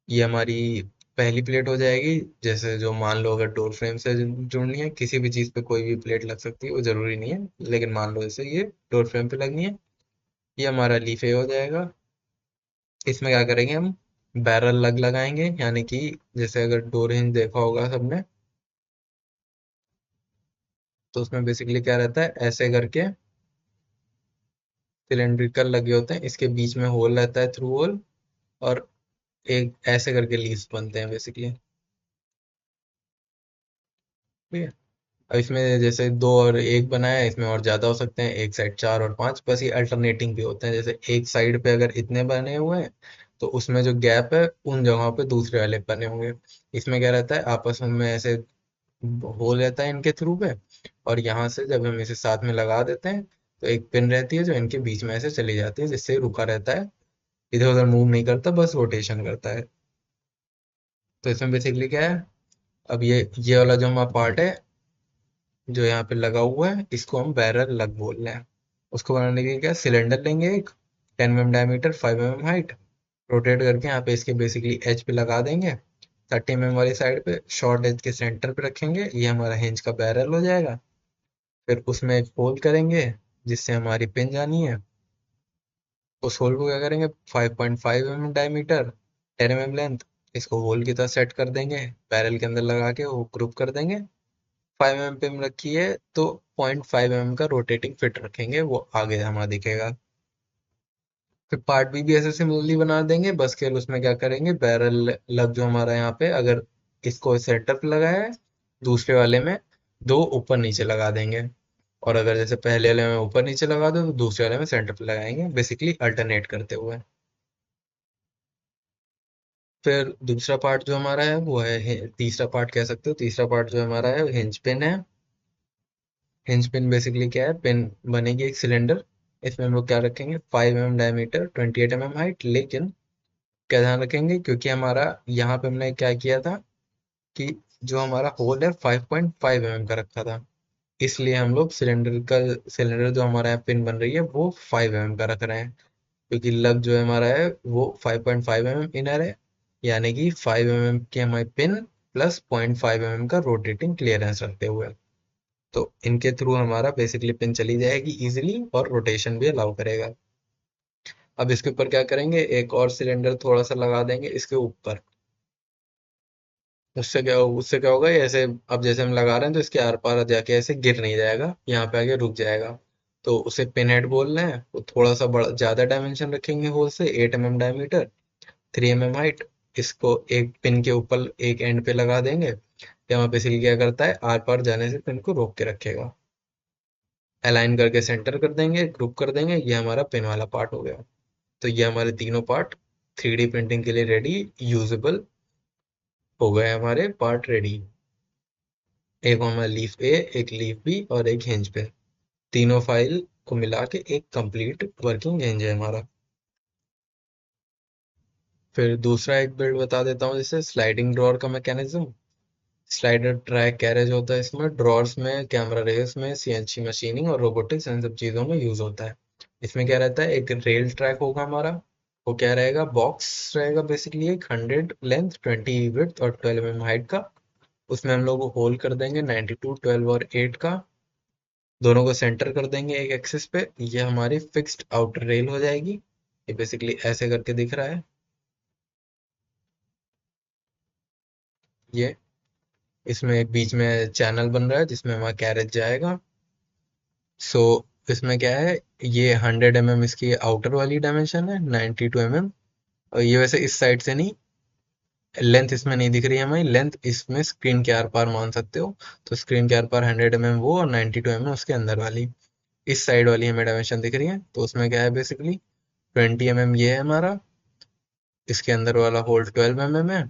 ये हमारी पहली प्लेट हो जाएगी। जैसे जो मान लो अगर डोर फ्रेम से जुड़नी है, किसी भी चीज पे कोई भी प्लेट लग सकती है, वो जरूरी नहीं है, लेकिन मान लो जैसे ये डोर फ्रेम पे लगनी है। ये हमारा लीफ ए हो जाएगा। इसमें क्या करेंगे हम, बैरल लग लगाएंगे, यानी कि जैसे अगर डोर हिंज देखा होगा सबने, तो उसमें बेसिकली क्या रहता है, ऐसे करके सिलेंड्रिकल लगे होते हैं, इसके बीच में होल रहता है, थ्रू होल, और एक ऐसे करके लीव्स बनते हैं बेसिकली। ठीक है। अब इसमें जैसे दो और एक बनाया है, इसमें और ज्यादा हो सकते हैं, एक साइड 4 और 5, बस ये अल्टरनेटिंग भी होते हैं। जैसे एक साइड पे अगर इतने बने हुए हैं, तो उसमें जो गैप है उन जगहों पे दूसरे वाले बने होंगे। इसमें क्या रहता है, आपस में ऐसे होल रहता है इनके थ्रू पे, और यहाँ से जब हम इसे साथ में लगा देते हैं, तो एक पिन रहती है जो इनके बीच में ऐसे चली जाती है, जिससे रुका रहता है, इधर उधर मूव नहीं करता, बस रोटेशन करता है। तो इसमें बेसिकली क्या है, अब ये वाला जो हमारा पार्ट है जो यहाँ पे लगा हुआ है, इसको हम बैरल लग बोल रहे हैं। उसको बनाने के लिए क्या, सिलेंडर लेंगे एक, 10 mm diameter, 5 mm height, rotate करके यहाँ पे इसके बेसिकली एज पे लगा देंगे। 30 mm वाली साइड पे शॉर्ट एज के सेंटर पे रखेंगे, ये हमारा हिंज का बैरल हो जाएगा। फिर उसमें एक होल करेंगे जिससे हमारी पिन जानी है। उस होल को क्या करेंगे, 5.5 mm डायमीटर, 10 mm लेंथ, इसको होल की तरह सेट कर देंगे, बैरल के अंदर लगा के वो ग्रुप कर देंगे। 5 mm पिन रखी है तो 0.5 mm का रोटेटिंग फिट रखेंगे, वो आगे हमारा दिखेगा। फिर पार्ट बी भी ऐसे सिमिलरली बना देंगे, बस केवल उसमें क्या करेंगे, बैरल लग जो हमारा यहाँ पे, अगर इसको सेंटर पे लगाया है, दूसरे वाले में दो ऊपर नीचे लगा देंगे। और अगर जैसे पहले वाले में ऊपर नीचे लगा दो, तो दूसरे वाले में सेंटर पे लगाएंगे, बेसिकली अल्टरनेट करते हुए। फिर दूसरा पार्ट जो हमारा है वो है तीसरा पार्ट कह सकते हो, तीसरा पार्ट जो हमारा है हिंज पिन है। हिंज पिन बेसिकली क्या है, पिन बनेगी एक सिलेंडर। इसमें हम लोग क्या रखेंगे, 5 mm डायमीटर, 28 mm हाइट, लेकिन क्या ध्यान रखेंगे, क्योंकि हमारा यहाँ पे हमने क्या किया था कि जो हमारा होल है 5.5 mm का रखा था, इसलिए हम लोग सिलेंडर जो हमारा यहाँ पिन बन रही है वो 5 mm का रख रहे हैं। क्योंकि लग जो है हमारा है वो 5.5 mm इनर है, यानी कि 5 mm की हमारी पिन प्लस 0.5 mm का रोटेटिंग क्लियरेंस रखते हुए, तो इनके थ्रू हमारा बेसिकली पिन चली जाएगी इजीली, और रोटेशन भी अलाउ करेगा। अब इसके ऊपर क्या करेंगे, एक और सिलेंडर थोड़ा सा लगा देंगे इसके ऊपर। उससे क्या होगा, ये ऐसे, अब जैसे हम लगा रहे हैं तो इसके आर पार जाके ऐसे गिर नहीं जाएगा, यहाँ पे आके रुक जाएगा। तो उसे पिन हेड बोल रहे हैं, वो थोड़ा सा बड़ा ज्यादा डायमेंशन रखेंगे होल से, 8 mm डायमीटर, 3 mm हाइट। इसको एक पिन के ऊपर एक एंड पे लगा देंगे, यहाँ बेसिकली क्या करता है, आर पार जाने से पिन को रोक के रखेगा। अलाइन करके सेंटर कर देंगे, ग्रुप कर देंगे, ये हमारा पिन वाला पार्ट हो गया। तो ये हमारे तीनों पार्ट 3D प्रिंटिंग के लिए रेडी, यूजेबल हो गए, हमारे पार्ट रेडी। एक हमारा लीफ ए, एक लीफ बी और एक हिंज पे, तीनों फाइल को मिला के एक कंप्लीट वर्किंग हिंज है हमारा। फिर दूसरा एक बिल्ड बता देता हूँ, जैसे स्लाइडिंग ड्रॉअर का मैकेनिज्म। स्लाइडर ट्रैक कैरेज होता है इसमें, ड्रॉर्स में, कैमरा रेस में, सीएनसी मशीनिंग और रोबोटिक्स, इन सब चीज़ों में यूज होता है। इसमें क्या रहता है, एक रेल ट्रैक होगा हमारा, वो क्या रहेगा, बॉक्स रहेगा बेसिकली, एक 100 लेंथ, 20 विड्थ और 12 mm हाइट का। उसमें हम लोग होल कर देंगे 92, 12 और 8 का, दोनों को सेंटर कर देंगे एक एक्सिस पे। ये हमारी फिक्स्ड आउटर रेल हो जाएगी। ये बेसिकली ऐसे करके दिख रहा है ये। इसमें एक बीच में चैनल बन रहा है जिसमें हमारा कैरेज जाएगा। सो इसमें क्या है, ये 100 mm इसकी आउटर वाली डायमेंशन है, 92 mm। और ये वैसे इस साइड से नहीं, लेंथ इसमें नहीं दिख रही है हमें, लेंथ इसमें स्क्रीन के आर पार मान सकते हो। तो स्क्रीन के आर पार 100 mm वो और 92 mm उसके अंदर वाली। इस साइड वाली हमें डायमेंशन दिख रही है, तो उसमें क्या है बेसिकली 20 mm ये है हमारा। इसके अंदर वाला होल 12 mm है।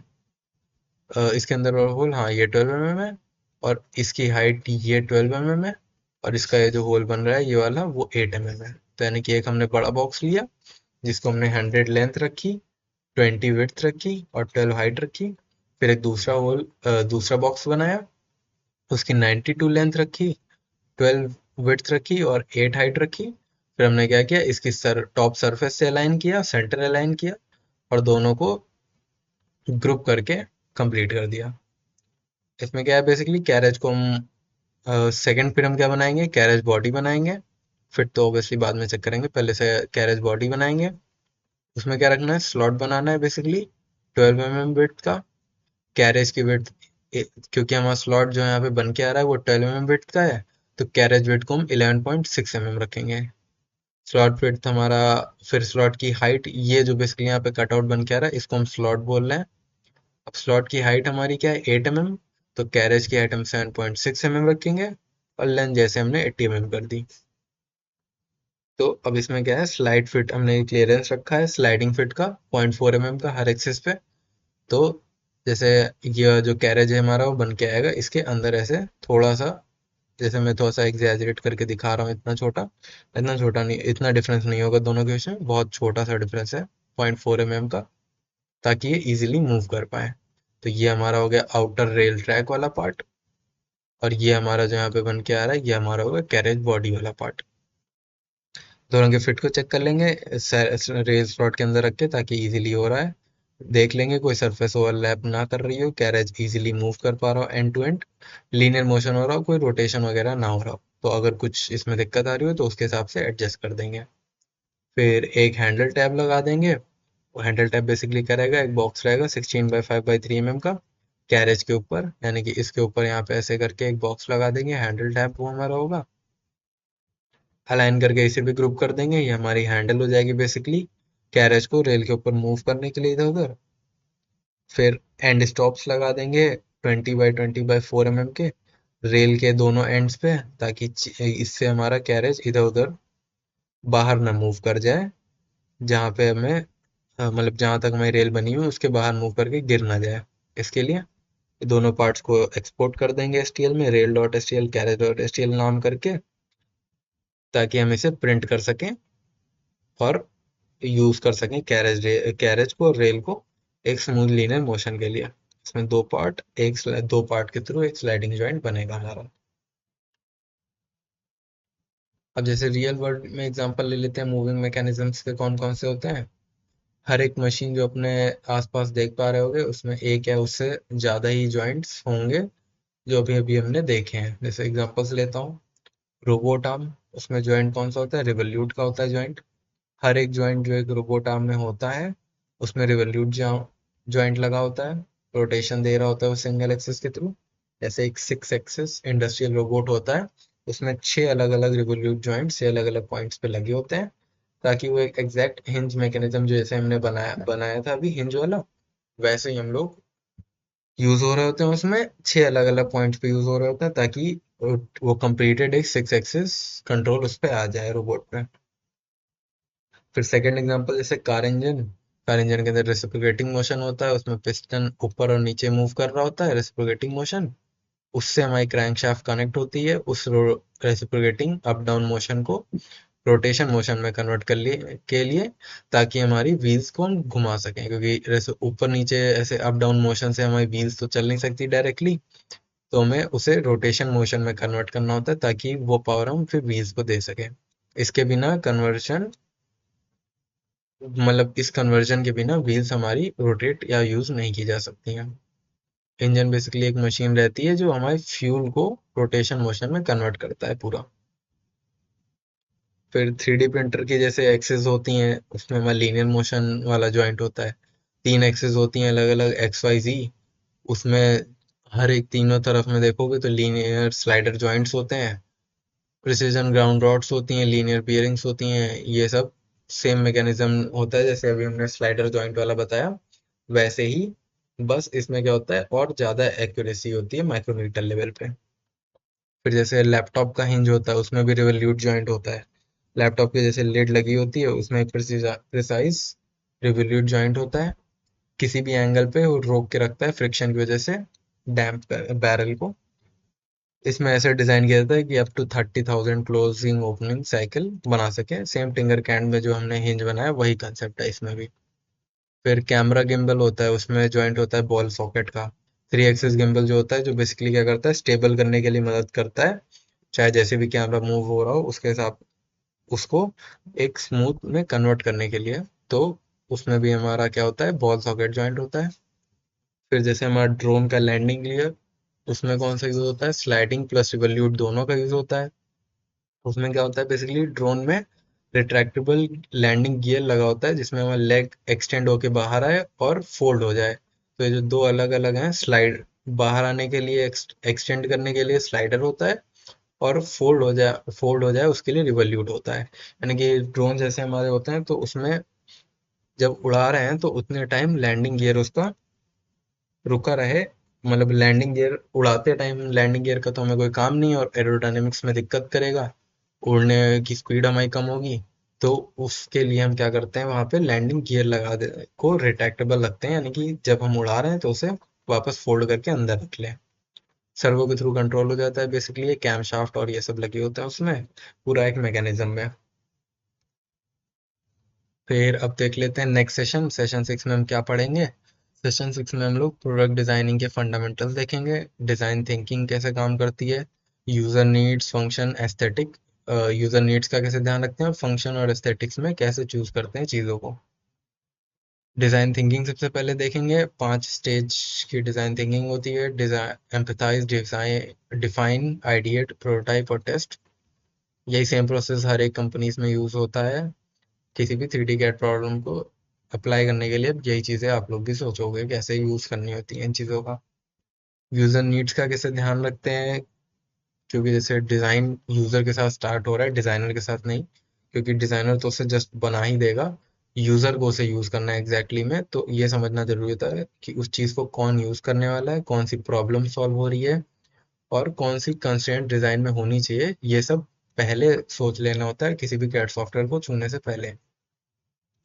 इसके अंदर वाला होल, हाँ ये 12 mm है। और इसकी हाइट ये 12 mm है। और इसका ये जो होल बन रहा है ये वाला वो 8 mm है। तो यानी कि एक हमने बड़ा बॉक्स लिया जिसको हमने 100 लेंथ रखी, 20 विड्थ रखी और 12 हाइट रखी। फिर एक दूसरा बॉक्स बनाया, उसकी 92 लेंथ रखी, 12 विड्थ रखी और 8 हाइट रखी। फिर हमने क्या किया, इसकी टॉप सरफेस से अलाइन किया, सेंटर अलाइन किया और दोनों को ग्रुप करके कंप्लीट कर दिया। इसमें क्या है बेसिकली, कैरेज को हम सेकंड फिर हम क्या बनाएंगे, कैरेज बॉडी बनाएंगे। फिर तो ऑब्वियसली बाद में चेक करेंगे, पहले से कैरेज बॉडी बनाएंगे। उसमें क्या रखना है, स्लॉट बनाना है बेसिकली 12 mm विड्थ का। कैरेज की विड्थ, क्योंकि हमारा स्लॉट जो यहाँ पे बन के आ रहा है वो 12 mm विड्थ का है, तो कैरेज विड्थ को हम 11.6 mm रखेंगे। स्लॉट विड्थ हमारा, फिर स्लॉट की हाइट, ये जो बेसिकली यहाँ पे कटआउट बन के आ रहा है इसको हम स्लॉट बोल रहे हैं। अब स्लॉट की हाइट हमारी क्या है, 8 mm। तो कैरेज की हाइट हम 7.6 mm रखेंगे और लेंथ जैसे हमने 80 mm कर दी। तो अब इसमें क्या है, स्लाइड फिट हमने क्लियरेंस रखा है स्लाइडिंग फिट का 0.4 mm का हर एक्सिस पे। तो जैसे ये जो कैरेज है हमारा वो बन के आएगा इसके अंदर ऐसे थोड़ा सा, जैसे मैं थोड़ा सा एग्जैजरेट करके दिखा रहा हूँ, इतना छोटा नहीं, इतना डिफरेंस नहीं होगा दोनों के बीच में, बहुत छोटा सा डिफरेंस है 0.4 mm का, ताकि ये इजीली मूव कर पाए। तो ये हमारा हो गया आउटर रेल ट्रैक वाला पार्ट। और ये हमारा जो यहाँ पे बन के आ रहा है ये हमारा होगा कैरेज बॉडी वाला पार्ट। दोनों के फिट को चेक कर लेंगे रेल स्लॉट के अंदर रख के, ताकि इजीली हो रहा है। देख लेंगे कोई सरफेस ओवरलैप ना कर रही हो, कैरेज इजीली मूव कर पा रहा हो, end to end linear motion हो रहा हो, कोई रोटेशन वगैरह ना हो रहा हो। तो अगर कुछ इसमें दिक्कत आ रही हो तो उसके हिसाब से एडजस्ट कर देंगे। फिर एक हैंडल टैब लगा देंगे। वो हैंडल टैब बेसिकली क्या रहेगा, एक बॉक्स रहेगा 16 by 5 by 3 mm का कैरेज के ऊपर, यानी कि इसके ऊपर यहाँ पे ऐसे करके एक बॉक्स लगा देंगे, हैंडल टैब वो हमारा होगा। अलाइन करके इसे भी ग्रुप कर देंगे, ये हमारी हैंडल हो जाएगी बेसिकली कैरेज को रेल के ऊपर मूव करने के लिए इधर उधर। फिर एंड स्टॉप्स लगा देंगे 20 by 4 mm के रेल के दोनों एंड्स पे, ताकि इससे हमारा कैरेज इधर उधर बाहर ना मूव कर जाए, जहाँ पे हमें मतलब जहाँ तक हमारी रेल बनी हुई है उसके बाहर मूव करके गिर ना जाए। इसके लिए दोनों पार्ट्स को एक्सपोर्ट कर देंगे एसटीएल में, rail dot S T L carriage dot S T L नाम करके, ताकि हम इसे प्रिंट कर सकें और यूज कर सकें कैरेज को और रेल को एक स्मूथ लीनियर मोशन के लिए। इसमें दो पार्ट के थ्रू एक स्लाइडिंग जॉइंट बनेगा हमारा। अब जैसे रियल वर्ल्ड में एग्जांपल ले लेते हैं, मूविंग मैकेनिज्म्स के कौन कौन से होते हैं। हर एक मशीन जो अपने आसपास देख पा रहे होंगे उसमें एक या उससे ज्यादा ही जॉइंट्स होंगे, जो अभी अभी हमने देखे हैं। जैसे एग्जांपल्स लेता हूँ, रोबोट आर्म, उसमें जॉइंट कौन सा होता है, रिवोल्यूट का होता है जॉइंट। हर एक जॉइंट जो एक रोबोट आर्म में होता है उसमें रिवोल्यूट जॉइंट लगा होता है, रोटेशन दे रहा होता है वो सिंगल एक्सिस के थ्रू। जैसे एक 6 एक्सिस इंडस्ट्रियल रोबोट होता है, उसमें 6 अलग अलग रिवोल्यूट जॉइंट 6 अलग अलग पॉइंट्स पे लगे होते हैं, ताकि वो एक एग्जैक्ट हिंज मैकेनिज्म जो जैसे हमने बनाया बनाया था अभी हिंज वाला, वैसे ही हम लोग यूज हो रहे होते हैं। उसमें 6 अलग अलग पॉइंट्स पे यूज हो रहे होते हैं, ताकि वो कंप्लीटेड एक 6 एक्सिस कंट्रोल उस पर आ जाए रोबोट पे। फिर सेकंड एग्जांपल जैसे कार इंजन के अंदर रेसिप्रोकेटिंग मोशन होता है, उसमें पिस्टन ऊपर और नीचे मूव कर रहा होता है, रेसिप्रोकेटिंग मोशन। उससे हमारी क्रैंकशाफ्ट कनेक्ट होती है, उस रेसिप्रोकेटिंग अप डाउन मोशन को रोटेशन मोशन में कन्वर्ट कर लिए के लिए, ताकि हमारी व्हील्स को हम घुमा सकें, क्योंकि जैसे ऊपर नीचे ऐसे अप डाउन मोशन से हमारी व्हील्स तो चल नहीं सकती डायरेक्टली। तो हमें उसे रोटेशन मोशन में कन्वर्ट करना होता है, ताकि वो पावर हम फिर व्हील्स को दे सकें। इसके बिना कन्वर्शन मतलब इस कन्वर्जन के बिना व्हील्स हमारी रोटेट या यूज नहीं की जा सकती हैं। इंजन बेसिकली एक मशीन रहती है जो हमारे फ्यूल को रोटेशन मोशन में कन्वर्ट करता है पूरा। फिर 3D प्रिंटर की जैसे एक्सेस होती हैं, उसमें हमारा लीनियर मोशन वाला जॉइंट होता है। 3 एक्सेस होती हैं अलग अलग XYZ। उसमें हर एक तीनों तरफ में देखोगे तो लीनियर स्लाइडर जॉइंट्स होते हैं, प्रिसीजन ग्राउंड रॉड्स होती हैं, लीनियर बियरिंग्स होती हैं। ये सब सेम मैकेनिज्म होता है, जैसे अभी हमने स्लाइडर जॉइंट वाला बताया वैसे ही बस इसमें क्या होता है और ज़्यादा एक्यूरेसी होती है माइक्रोमीटर लेवल पे। फिर जैसे लैपटॉप का हिंज होता है उसमें भी रिवोल्यूट जॉइंट होता है। लैपटॉप के जैसे लेड लगी होती है उसमें प्रिसाइज रिवोल्यूट जॉइंट होता है। किसी भी एंगल पे वो रोक के रखता है फ्रिक्शन की वजह से डैम्प बैरल को। इसमें ऐसे डिजाइन किया जाता है कि up to 30,000 closing opening cycle बना सके। सेम टिंगर कैंड में जो हमने हिंज बनाया वही कंसेप्ट है इसमें भी। फिर कैमरा गिम्बल होता है उसमें जॉइंट होता है बॉल सॉकेट का। थ्री एक्सिस गिम्बल जो होता है जो बेसिकली क्या करता है स्टेबल करने के लिए मदद करता है। चाहे जैसे भी कैमरा मूव हो रहा हो उसके हिसाब उसको एक स्मूथ में कन्वर्ट करने के लिए। तो उसमें भी हमारा क्या होता है बॉल सॉकेट जॉइंट होता है। फिर जैसे हमारा ड्रोन का लैंडिंग गियर उसमें कौन सा यूज होता है स्लाइडिंग प्लस रिवोल्यूट दोनों का यूज होता है। उसमें क्या होता है बेसिकली ड्रोन में रिट्रैक्टेबल लैंडिंग गियर लगा होता है जिसमें हमारा लेग एक्सटेंड होके बाहर आए और फोल्ड हो जाए। तो ये जो दो अलग अलग हैं स्लाइड बाहर आने के लिए एक्सटेंड करने के लिए स्लाइडर होता है और फोल्ड हो जाए उसके लिए रिवोल्यूट होता है। यानी कि ड्रोन जैसे हमारे होते हैं तो उसमें जब उड़ा रहे हैं तो उतने टाइम लैंडिंग गियर उसका रुका रहे। मतलब लैंडिंग गियर उड़ाते टाइम लैंडिंग गियर का तो हमें कोई काम नहीं है और एरोडायनेमिक्स में दिक्कत करेगा। उड़ने की स्पीड हमारी कम होगी। तो उसके लिए हम क्या करते हैं वहां पे लैंडिंग गियर लगा दे को रिट्रैक्टेबल रखते हैं यानी कि जब हम उड़ा रहे हैं तो उसे वापस फोल्ड करके अंदर रख लें। सर्वो के थ्रू कंट्रोल हो जाता है बेसिकली ये कैम शाफ्ट और ये सब लगे होता है उसमें पूरा एक मैकेनिज्म में। फिर अब देख लेते हैं नेक्स्ट सेशन सेशन 6 में हम क्या पढ़ेंगे। सेशन 6 में हम लोग प्रोडक्ट डिजाइनिंग के फंडामेंटल्स देखेंगे। डिजाइन थिंकिंग कैसे काम करती है। User needs function aesthetic. User needs का कैसे ध्यान रखते हैं और फंक्शन और एस्थेटिक्स में कैसे चूज करते हैं चीज़ों को। डिजाइन थिंकिंग सबसे पहले देखेंगे 5 स्टेज की डिजाइन थिंकिंग होती है। Design empathise design define ideate prototype और टेस्ट। यही सेम प्रोसेस हर एक कंपनीज में यूज होता है। किसी भी 3D कैड प्रॉब्लम को अप्लाई करने के लिए यही चीज़ें आप लोग भी सोचोगे कैसे यूज़ करनी होती हैं इन चीज़ों का। यूज़र नीड्स का कैसे ध्यान रखते हैं क्योंकि जैसे डिज़ाइन यूज़र के साथ स्टार्ट हो रहा है डिज़ाइनर के साथ नहीं। क्योंकि डिज़ाइनर तो उसे जस्ट बना ही देगा। यूज़र को उसे यूज़ करना है एग्जैक्टली में तो ये समझना जरूरी होता है कि उस चीज़ को कौन यूज़ करने वाला है कौन सी प्रॉब्लम सॉल्व हो रही है और कौन सी कंस्ट्रेंट डिज़ाइन में होनी चाहिए ये सब पहले सोच लेना होता है किसी भी कैड सॉफ्टवेयर को चुनने से पहले।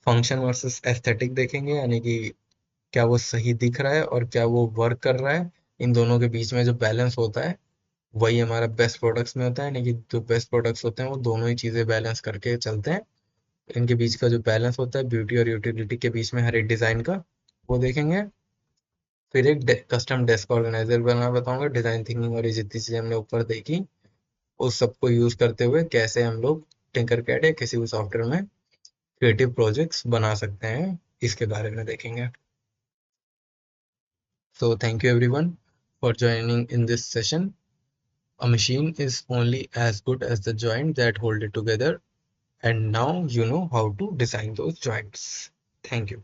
फंक्शन वर्सेस एस्थेटिक देखेंगे यानी कि क्या वो सही दिख रहा है और क्या वो वर्क कर रहा है। इन दोनों के बीच में जो बैलेंस होता है वही हमारा बेस्ट प्रोडक्ट्स में होता है यानी कि जो बेस्ट प्रोडक्ट्स होते हैं वो दोनों ही चीज़ें बैलेंस करके चलते हैं। इनके बीच का जो बैलेंस होता है ब्यूटी और यूटिलिटी के बीच में हर एक डिज़ाइन का वो देखेंगे। फिर एक कस्टम डेस्क ऑर्गेनाइजर बना बताऊंगा डिज़ाइन थिंकिंग और ये जितनी चीज़ें हमने ऊपर देखी उस सबको यूज़ करते हुए कैसे हम लोग टिंकरकैड या किसी भी सॉफ्टवेयर में क्रिएटिव प्रोजेक्ट्स बना सकते हैं इसके बारे में देखेंगे। So thank you everyone for joining in this session. A machine is only as good as the joint that hold it together, and now you know how to design those joints. Thank you.